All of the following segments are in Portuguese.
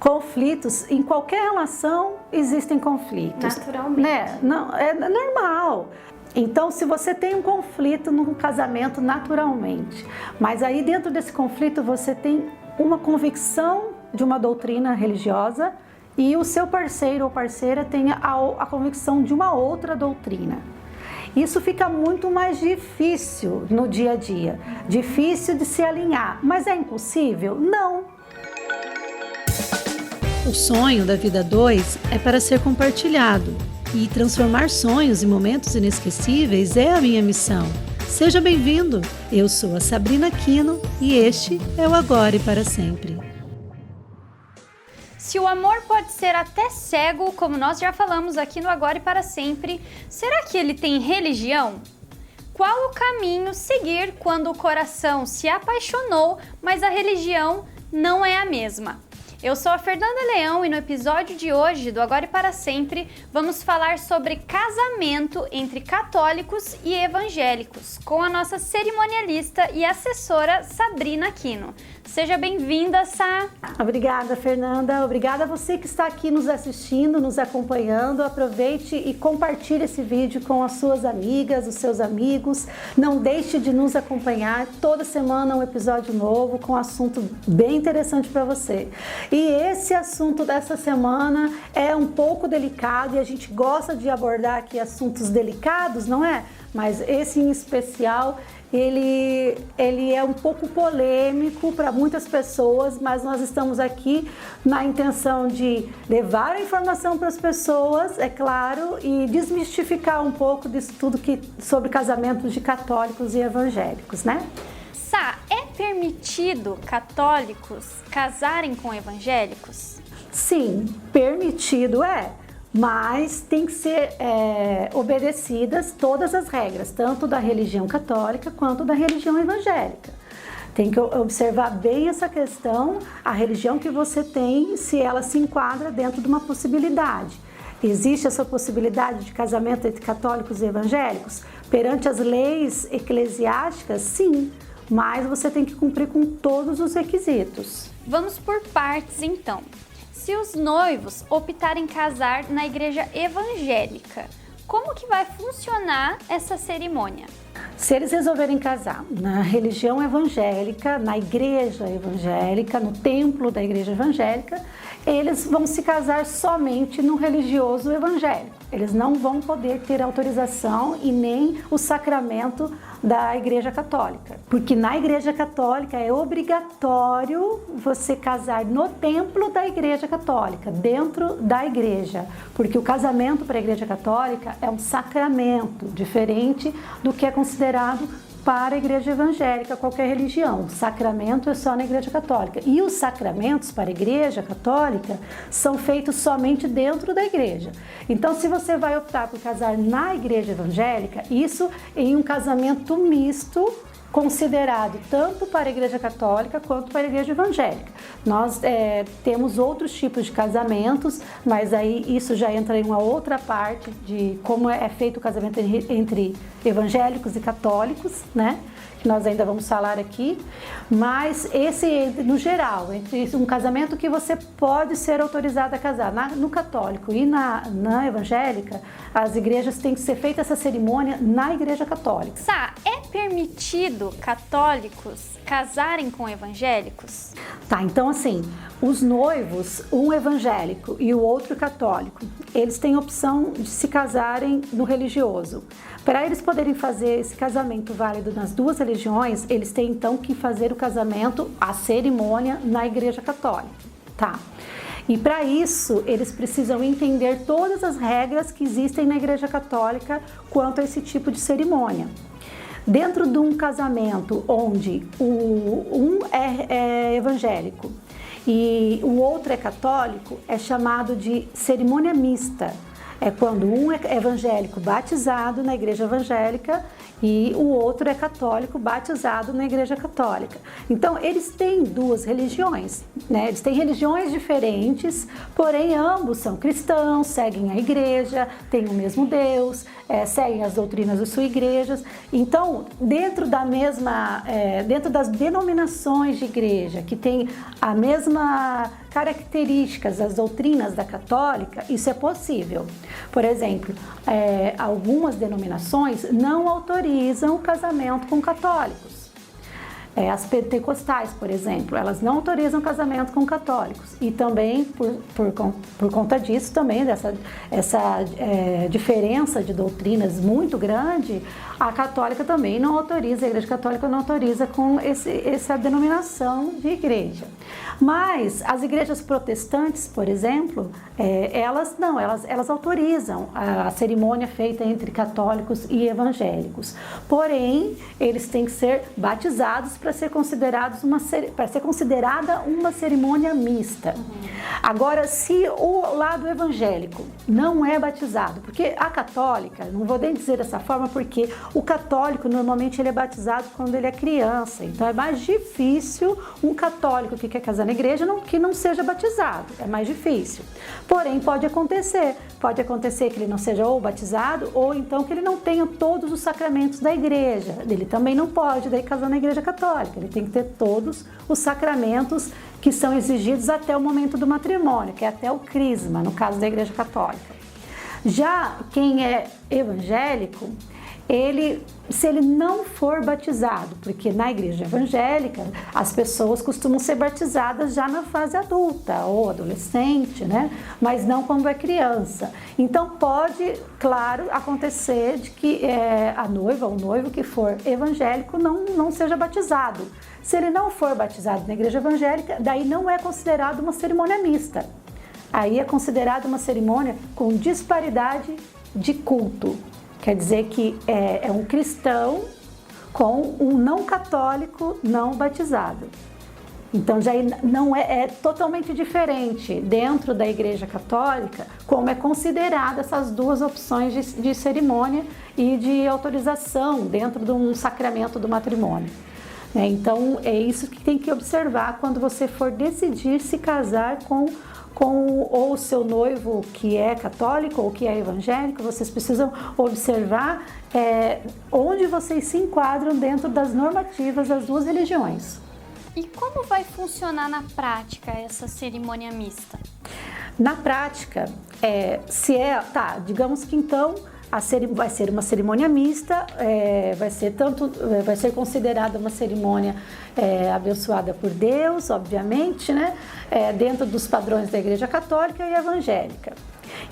Conflitos, em qualquer relação existem conflitos. Naturalmente. Né? Não, é normal. Então, se você tem um conflito no casamento, naturalmente, mas aí dentro desse conflito você tem uma convicção de uma doutrina religiosa e o seu parceiro ou parceira tem a convicção de uma outra doutrina. Isso fica muito mais difícil no dia a dia, difícil de se alinhar, mas é impossível? Não. O sonho da vida 2 é para ser compartilhado e transformar sonhos em momentos inesquecíveis é a minha missão. Seja bem-vindo! Eu sou a Sabrina Aquino e este é o Agora e para Sempre. Se o amor pode ser até cego, como nós já falamos aqui no Agora e para Sempre, será que ele tem religião? Qual o caminho seguir quando o coração se apaixonou, mas a religião não é a mesma? Eu sou a Fernanda Leão e no episódio de hoje do Agora e para Sempre vamos falar sobre casamento entre católicos e evangélicos com a nossa cerimonialista e assessora Sabrina Aquino. Seja bem-vinda, Sá! Obrigada, Fernanda. Obrigada a você que está aqui nos assistindo, nos acompanhando. Aproveite e compartilhe esse vídeo com as suas amigas, os seus amigos. Não deixe de nos acompanhar. Toda semana um episódio novo com um assunto bem interessante para você. E esse assunto dessa semana é um pouco delicado e a gente gosta de abordar aqui assuntos delicados, não é? Mas esse em especial, ele é um pouco polêmico para muitas pessoas, mas nós estamos aqui na intenção de levar a informação para as pessoas, é claro, e desmistificar um pouco disso tudo sobre casamentos de católicos e evangélicos, né? Sá, é permitido católicos casarem com evangélicos? Sim, permitido é. Mas tem que ser obedecidas todas as regras, tanto da religião católica quanto da religião evangélica. Tem que observar bem essa questão, a religião que você tem, se ela se enquadra dentro de uma possibilidade. Existe essa possibilidade de casamento entre católicos e evangélicos? Perante as leis eclesiásticas, sim, mas você tem que cumprir com todos os requisitos. Vamos por partes então. Se os noivos optarem casar na igreja evangélica, como que vai funcionar essa cerimônia? Se eles resolverem casar na religião evangélica, na igreja evangélica, no templo da igreja evangélica, eles vão se casar somente no religioso evangélico. Eles não vão poder ter autorização e nem o sacramento da igreja católica. Porque na igreja católica é obrigatório você casar no templo da igreja católica, dentro da igreja. Porque o casamento para a igreja católica é um sacramento, diferente do que é considerado para a igreja evangélica, qualquer religião. O sacramento é só na igreja católica. E os sacramentos para a igreja católica são feitos somente dentro da igreja. Então, se você vai optar por casar na igreja evangélica, isso em um casamento misto, considerado tanto para a igreja católica quanto para a igreja evangélica. Nós temos outros tipos de casamentos, mas aí isso já entra em uma outra parte de como é feito o casamento entre evangélicos e católicos, né? Que nós ainda vamos falar aqui, mas esse no geral, entre um casamento que você pode ser autorizado a casar no católico e na evangélica, as igrejas têm que ser feita essa cerimônia na igreja católica. Sá, é permitido católicos casarem com evangélicos? Tá, então assim, os noivos, um evangélico e o outro católico, eles têm opção de se casarem no religioso. Para eles poderem fazer esse casamento válido nas duas religiões, eles têm então que fazer o casamento, a cerimônia, na igreja católica, tá? E para isso, eles precisam entender todas as regras que existem na igreja católica quanto a esse tipo de cerimônia. Dentro de um casamento onde um é evangélico e o outro é católico, é chamado de cerimônia mista. é quando um é evangélico batizado na igreja evangélica e o outro é católico batizado na igreja católica. Então, eles têm duas religiões, né? Eles têm religiões diferentes, porém ambos são cristãos, seguem a igreja, têm o mesmo Deus, seguem as doutrinas das suas igrejas. Então, dentro das denominações de igreja, que tem a mesma características das doutrinas da católica, isso é possível. Por exemplo, algumas denominações não autorizam o casamento com católicos. As pentecostais, por exemplo, elas não autorizam casamento com católicos. E também, por conta disso, também dessa diferença de doutrinas muito grande, a católica também não autoriza, a igreja católica não autoriza com essa denominação de igreja. Mas as igrejas protestantes, por exemplo, elas autorizam a cerimônia feita entre católicos e evangélicos. Porém, eles têm que ser batizados para ser considerada uma cerimônia mista. Agora, se o lado evangélico não é batizado, porque a católica, não vou nem dizer dessa forma, porque o católico normalmente ele é batizado quando ele é criança, então é mais difícil um católico que quer casar na igreja que não seja batizado, é mais difícil. Porém, pode acontecer que ele não seja ou batizado ou então que ele não tenha todos os sacramentos da igreja. Ele também não pode daí casar na igreja católica, ele tem que ter todos os sacramentos que são exigidos até o momento do matrimônio, que é até o crisma, no caso da igreja católica. Já quem é evangélico, se ele não for batizado, porque na igreja evangélica as pessoas costumam ser batizadas já na fase adulta ou adolescente, né? Mas não quando é criança. Então pode, claro, acontecer de que a noiva ou o noivo que for evangélico não seja batizado. Se ele não for batizado na igreja evangélica, daí não é considerado uma cerimônia mista. Aí é considerado uma cerimônia com disparidade de culto. Quer dizer que é um cristão com um não católico não batizado. Então já não é totalmente diferente dentro da igreja católica como é considerada essas duas opções de cerimônia e de autorização dentro de um sacramento do matrimônio. Então é isso que tem que observar quando você for decidir se casar com ou o seu noivo que é católico ou que é evangélico. Vocês precisam observar onde vocês se enquadram dentro das normativas das duas religiões. E como vai funcionar na prática essa cerimônia mista? Na prática, digamos que então vai ser uma cerimônia mista, vai ser considerada uma cerimônia abençoada por Deus, obviamente, né? Dentro dos padrões da Igreja Católica e Evangélica.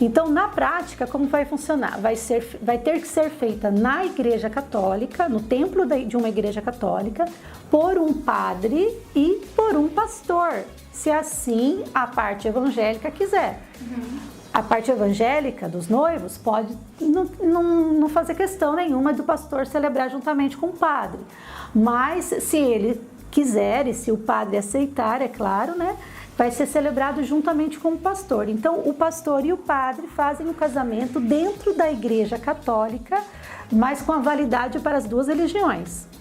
Então, na prática, como vai funcionar? Vai ter que ser feita na Igreja Católica, no templo de uma Igreja Católica, por um padre e por um pastor, se assim a parte evangélica quiser. A parte evangélica dos noivos pode não fazer questão nenhuma do pastor celebrar juntamente com o padre. Mas se ele quiser e se o padre aceitar, é claro, né, vai ser celebrado juntamente com o pastor. Então, o pastor e o padre fazem o casamento dentro da Igreja Católica, mas com a validade para as duas religiões.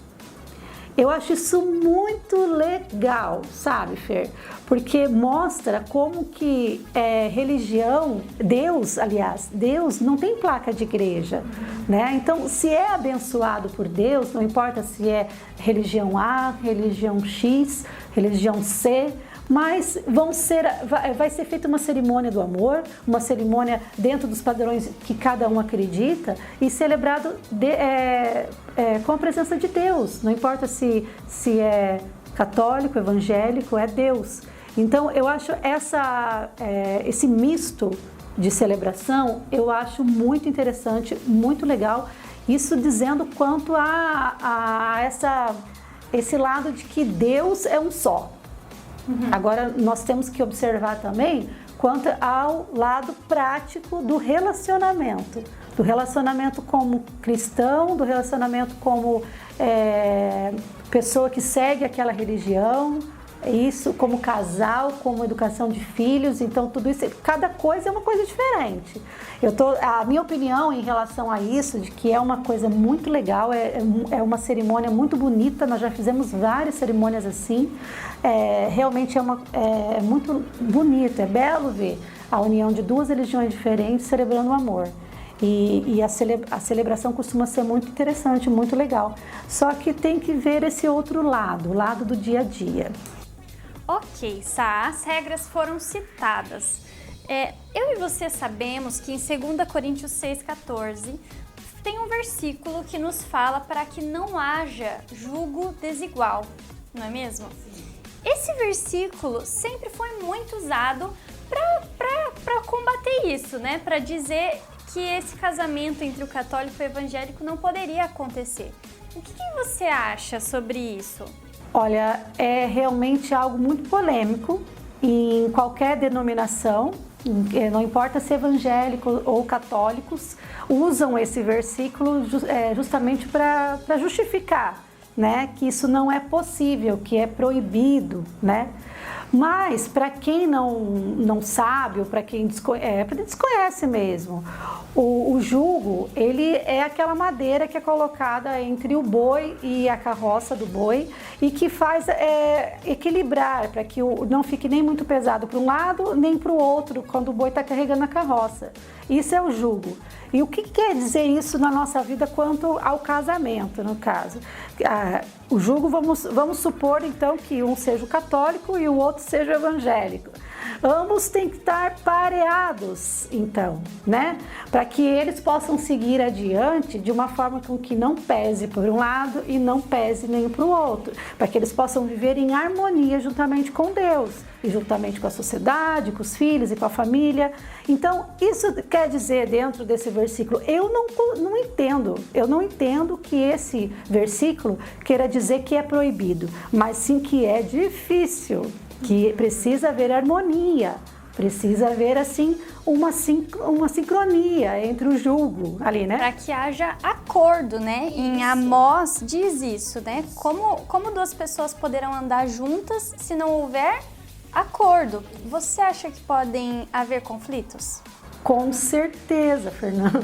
Eu acho isso muito legal, sabe, Fer? Porque mostra como que religião, Deus não tem placa de igreja, né? Então, se é abençoado por Deus, não importa se é religião A, religião X, religião C, mas vai ser feita uma cerimônia do amor, uma cerimônia dentro dos padrões que cada um acredita e celebrado com a presença de Deus. Não importa se é católico, evangélico, é Deus. Então, eu acho esse misto de celebração, eu acho muito interessante, muito legal. Isso dizendo quanto a esse lado de que Deus é um só. Agora, nós temos que observar também quanto ao lado prático do relacionamento como cristão, do relacionamento como pessoa que segue aquela religião, isso como casal, como educação de filhos, então tudo isso, cada coisa é uma coisa diferente. A minha opinião em relação a isso, de que é uma coisa muito legal, é uma cerimônia muito bonita, nós já fizemos várias cerimônias assim, realmente é muito bonito, é belo ver a união de duas religiões diferentes celebrando o amor. E a celebração costuma ser muito interessante, muito legal. Só que tem que ver esse outro lado, o lado do dia a dia. Ok, Sá, as regras foram citadas. Eu e você sabemos que em 2 Coríntios 6,14 tem um versículo que nos fala para que não haja julgo desigual, não é mesmo? Esse versículo sempre foi muito usado para combater isso, né? Para dizer que esse casamento entre o católico e o evangélico não poderia acontecer. O que você acha sobre isso? Olha, é realmente algo muito polêmico em qualquer denominação, não importa se evangélicos ou católicos, usam esse versículo justamente para justificar, né, que isso não é possível, que é proibido, né? Mas para quem não sabe, ou para quem desconhece mesmo, o jugo, ele é aquela madeira que é colocada entre o boi e a carroça do boi e que faz equilibrar, para que não fique nem muito pesado para um lado, nem para o outro, quando o boi está carregando a carroça. Isso é o jugo. E o que quer dizer isso na nossa vida quanto ao casamento, no caso? O jugo, vamos supor então que um seja o católico e o outro seja o evangélico. Ambos têm que estar pareados, então, né? Para que eles possam seguir adiante de uma forma com que não pese por um lado e não pese nem para o outro. Para que eles possam viver em harmonia juntamente com Deus e juntamente com a sociedade, com os filhos e com a família. Então, isso quer dizer, dentro desse versículo, eu não entendo que esse versículo queira dizer que é proibido, mas sim que é difícil, que precisa haver harmonia, precisa haver assim uma sincronia entre o jugo ali, né? Para que haja acordo, né? Isso. Em Amós diz isso, né? Como duas pessoas poderão andar juntas se não houver acordo? Você acha que podem haver conflitos? Com certeza, Fernanda.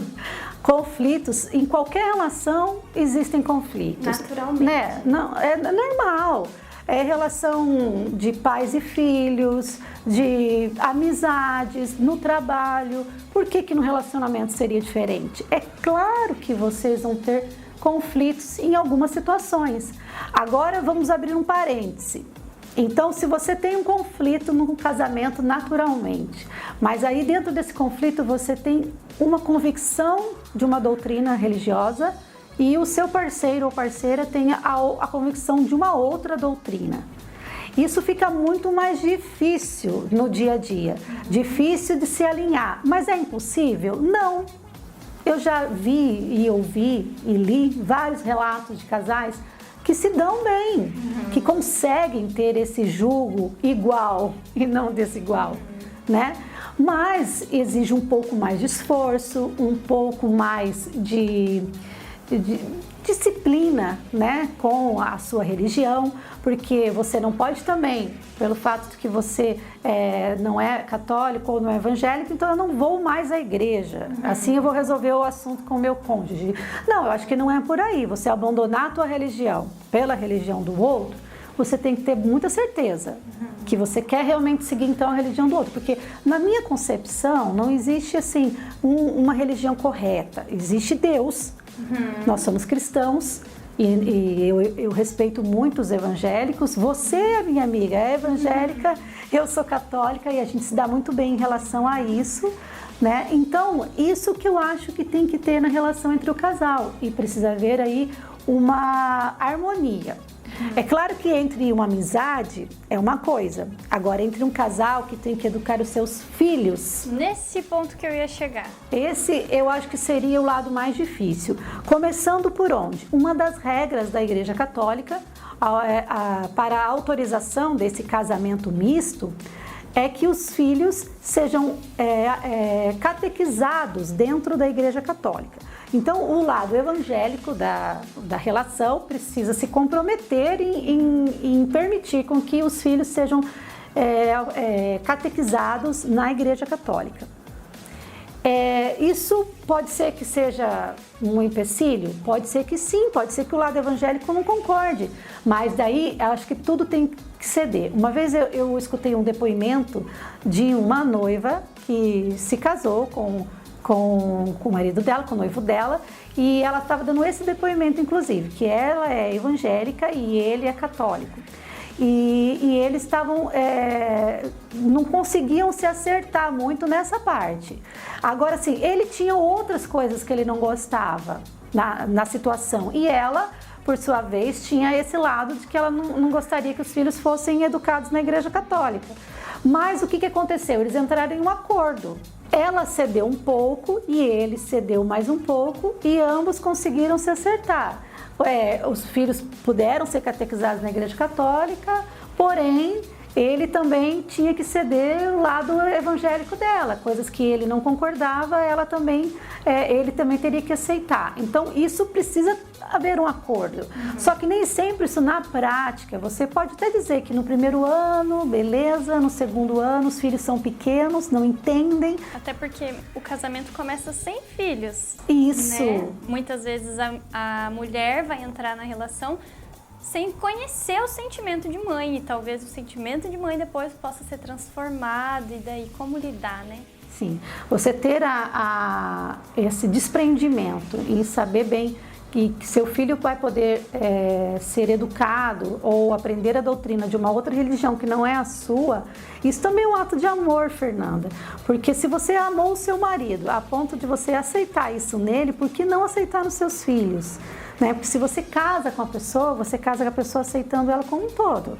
Conflitos, em qualquer relação existem conflitos. Naturalmente. Né? Não, é normal. É relação de pais e filhos, de amizades, no trabalho. Por que no relacionamento seria diferente? É claro que vocês vão ter conflitos em algumas situações. Agora vamos abrir um parêntese. Então, se você tem um conflito no casamento, naturalmente, mas aí dentro desse conflito você tem uma convicção de uma doutrina religiosa e o seu parceiro ou parceira tem a convicção de uma outra doutrina. Isso fica muito mais difícil no dia a dia, difícil de se alinhar, mas é impossível? Não. Eu já vi e ouvi e li vários relatos de casais que se dão bem, que conseguem ter esse jugo igual e não desigual, né? Mas exige um pouco mais de esforço, um pouco mais de disciplina, né, com a sua religião, porque você não pode também, pelo fato de que você não é católico ou não é evangélico, então eu não vou mais à igreja, assim eu vou resolver o assunto com o meu cônjuge. Não, eu acho que não é por aí. Você abandonar a tua religião pela religião do outro, você tem que ter muita certeza que você quer realmente seguir então a religião do outro, porque na minha concepção não existe assim uma religião correta, existe Deus. Nós somos cristãos e eu respeito muito os evangélicos. Você, minha amiga, é evangélica, eu sou católica e a gente se dá muito bem em relação a isso, né? Então, isso que eu acho que tem que ter na relação entre o casal e precisa haver aí uma harmonia. É claro que entre uma amizade é uma coisa, agora entre um casal que tem que educar os seus filhos... Nesse ponto que eu ia chegar. Esse eu acho que seria o lado mais difícil. Começando por onde? Uma das regras da Igreja Católica para a autorização desse casamento misto é que os filhos sejam catequizados dentro da Igreja Católica. Então, o lado evangélico da relação precisa se comprometer em permitir com que os filhos sejam catequizados na Igreja Católica. Isso pode ser que seja um empecilho? Pode ser que sim, pode ser que o lado evangélico não concorde, mas daí eu acho que tudo tem que ceder. Uma vez eu escutei um depoimento de uma noiva que se casou com o marido dela, com o noivo dela, e ela estava dando esse depoimento, inclusive, que ela é evangélica e ele é católico. E eles estavam, não conseguiam se acertar muito nessa parte. Agora, assim, ele tinha outras coisas que ele não gostava na situação. E ela, por sua vez, tinha esse lado de que ela não gostaria que os filhos fossem educados na Igreja Católica. Mas o que aconteceu? Eles entraram em um acordo. Ela cedeu um pouco e ele cedeu mais um pouco e ambos conseguiram se acertar. Os filhos puderam ser catequizados na Igreja Católica, porém ele também tinha que ceder o lado evangélico dela, coisas que ele não concordava, ele também teria que aceitar. Então isso precisa haver um acordo. Só que nem sempre isso na prática. Você pode até dizer que no primeiro ano, beleza, no segundo ano os filhos são pequenos, não entendem. Até porque o casamento começa sem filhos. Isso. Né? Muitas vezes a mulher vai entrar na relação sem conhecer o sentimento de mãe, e talvez o sentimento de mãe depois possa ser transformado, e daí como lidar, né? Sim, você ter esse desprendimento e saber bem que seu filho vai poder ser educado ou aprender a doutrina de uma outra religião que não é a sua, isso também é um ato de amor, Fernanda. Porque se você amou o seu marido a ponto de você aceitar isso nele, por que não aceitar nos seus filhos? Né? Porque se você casa com a pessoa, você casa com a pessoa aceitando ela como um todo.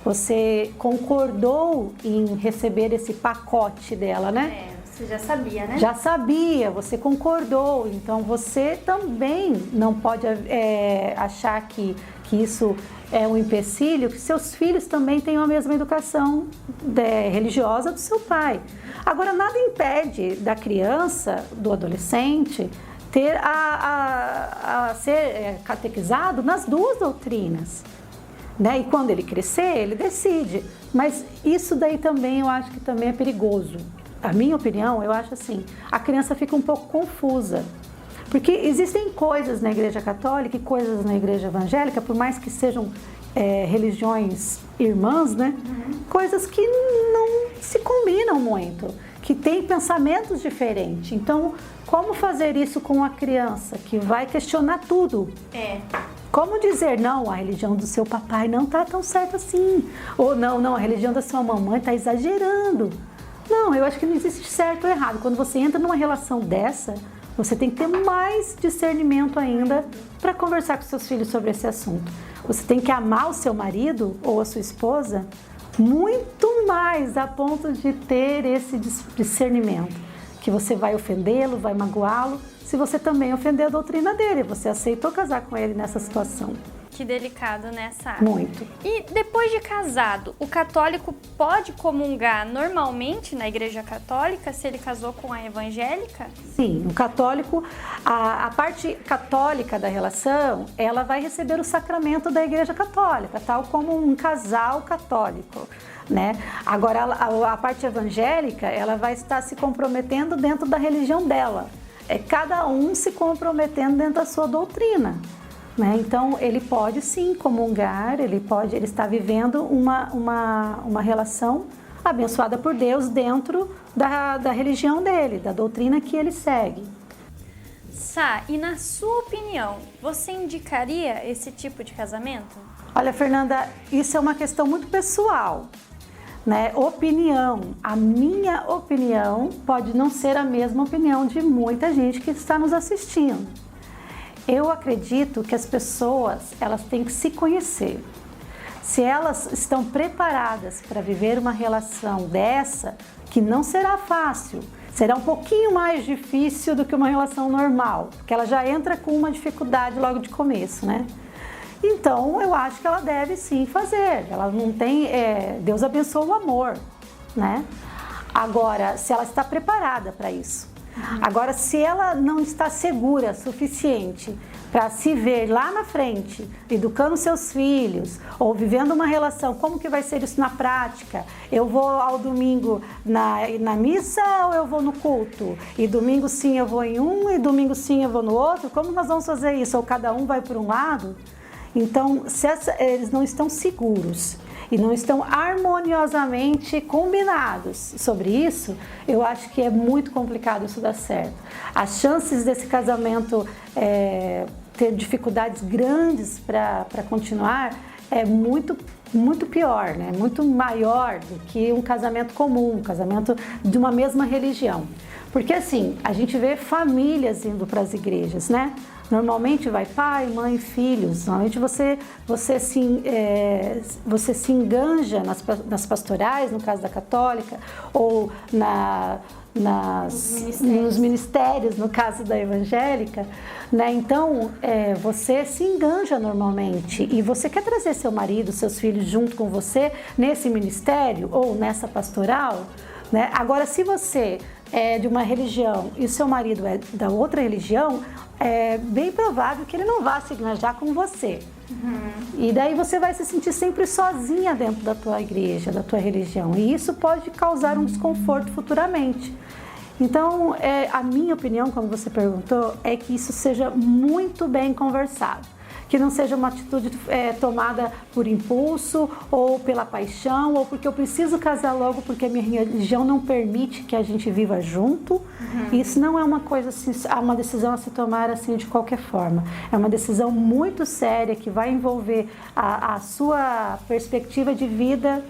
Você concordou em receber esse pacote dela, né? Você já sabia, né? Já sabia, você concordou. Então você também não pode achar que isso é um empecilho, que seus filhos também tenham a mesma educação religiosa do seu pai. Agora, nada impede da criança, do adolescente, ter a ser catequizado nas duas doutrinas. Né? E quando ele crescer, ele decide. Mas isso daí também eu acho que também é perigoso. A minha opinião, eu acho assim, a criança fica um pouco confusa. Porque existem coisas na Igreja Católica e coisas na Igreja Evangélica, por mais que sejam religiões irmãs, né? Coisas que não se combinam muito, que têm pensamentos diferentes. Então, como fazer isso com a criança que vai questionar tudo? Como dizer, não, a religião do seu papai não está tão certa assim. Ou não, a religião da sua mamãe está exagerando. Não, eu acho que não existe certo ou errado. Quando você entra numa relação dessa, você tem que ter mais discernimento ainda para conversar com seus filhos sobre esse assunto. Você tem que amar o seu marido ou a sua esposa muito mais, a ponto de ter esse discernimento, que você vai ofendê-lo, vai magoá-lo, se você também ofender a doutrina dele. Você aceitou casar com ele nessa situação. Que delicado nessa área. Muito. E depois de casado, o católico pode comungar normalmente na Igreja Católica se ele casou com a evangélica? Sim, o católico, a parte católica da relação, ela vai receber o sacramento da Igreja Católica, tal como um casal católico, né? Agora, a parte evangélica, ela vai estar se comprometendo dentro da religião dela. É cada um se comprometendo dentro da sua doutrina. Né? Então, ele pode sim comungar, ele está vivendo uma relação abençoada por Deus dentro da religião dele, da doutrina que ele segue. Sá, e na sua opinião, você indicaria esse tipo de casamento? Olha, Fernanda, isso é uma questão muito pessoal, né? Opinião. A minha opinião pode não ser a mesma opinião de muita gente que está nos assistindo. Eu acredito que as pessoas, elas têm que se conhecer. Se elas estão preparadas para viver uma relação dessa, que não será fácil, será um pouquinho mais difícil do que uma relação normal, porque ela já entra com uma dificuldade logo de começo, né? Então, eu acho que ela deve sim fazer. Ela não tem... Deus abençoa o amor. né? Agora, se ela está preparada para isso. Agora, se ela não está segura o suficiente para se ver lá na frente, educando seus filhos, ou vivendo uma relação, como que vai ser isso na prática? Eu vou ao domingo na missa ou eu vou no culto? E domingo sim eu vou em um, e domingo sim eu vou no outro? Como nós vamos fazer isso? Ou cada um vai por um lado? Então, se eles não estão seguros e não estão harmoniosamente combinados sobre isso, eu acho que é muito complicado isso dar certo. As chances desse casamento ter dificuldades grandes para continuar é muito pior, né? Muito maior do que um casamento comum, um casamento de uma mesma religião. Porque assim, a gente vê famílias indo para as igrejas, né? Normalmente vai pai, mãe, filhos. Normalmente você se enganja nas pastorais, no caso da católica, ou nos ministérios, no caso da evangélica, né? Então, você se enganja normalmente e você quer trazer seu marido, seus filhos junto com você nesse ministério ou nessa pastoral, né? Agora, se você é de uma religião e seu marido é da outra religião, é bem provável que ele não vá se engajar com você. E daí você vai se sentir sempre sozinha dentro da tua igreja, da tua religião. E isso pode causar um desconforto futuramente. Então, a minha opinião, como você perguntou, é que isso seja muito bem conversado. Que não seja uma atitude tomada por impulso ou pela paixão ou porque eu preciso casar logo porque a minha religião não permite que a gente viva junto. Isso não é uma coisa assim, uma decisão a se tomar assim de qualquer forma. É uma decisão muito séria que vai envolver a sua perspectiva de vida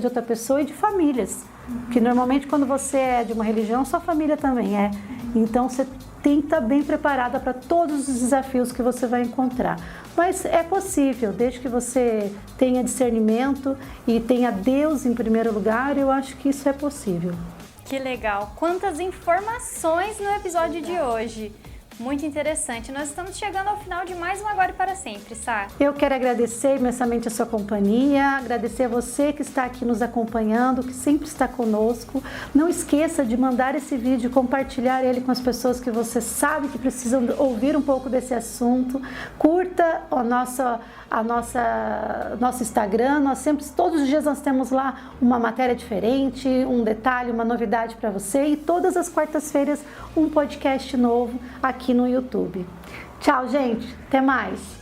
de outra pessoa e de famílias. Porque normalmente quando você é de uma religião, sua família também é. Então você tem que estar bem preparada para todos os desafios que você vai encontrar. Mas é possível, desde que você tenha discernimento e tenha Deus em primeiro lugar, eu acho que isso é possível. Que legal! Quantas informações no episódio de hoje! Muito interessante. Nós estamos chegando ao final de mais um Agora e para Sempre, Sá. Eu quero agradecer imensamente a sua companhia, agradecer a você que está aqui nos acompanhando, que sempre está conosco. Não esqueça de mandar esse vídeo, compartilhar ele com as pessoas que você sabe que precisam ouvir um pouco desse assunto. Curta nosso Instagram, todos os dias nós temos lá uma matéria diferente, um detalhe, uma novidade para você e todas as quartas-feiras um podcast novo aqui no YouTube. Tchau, gente. Até mais.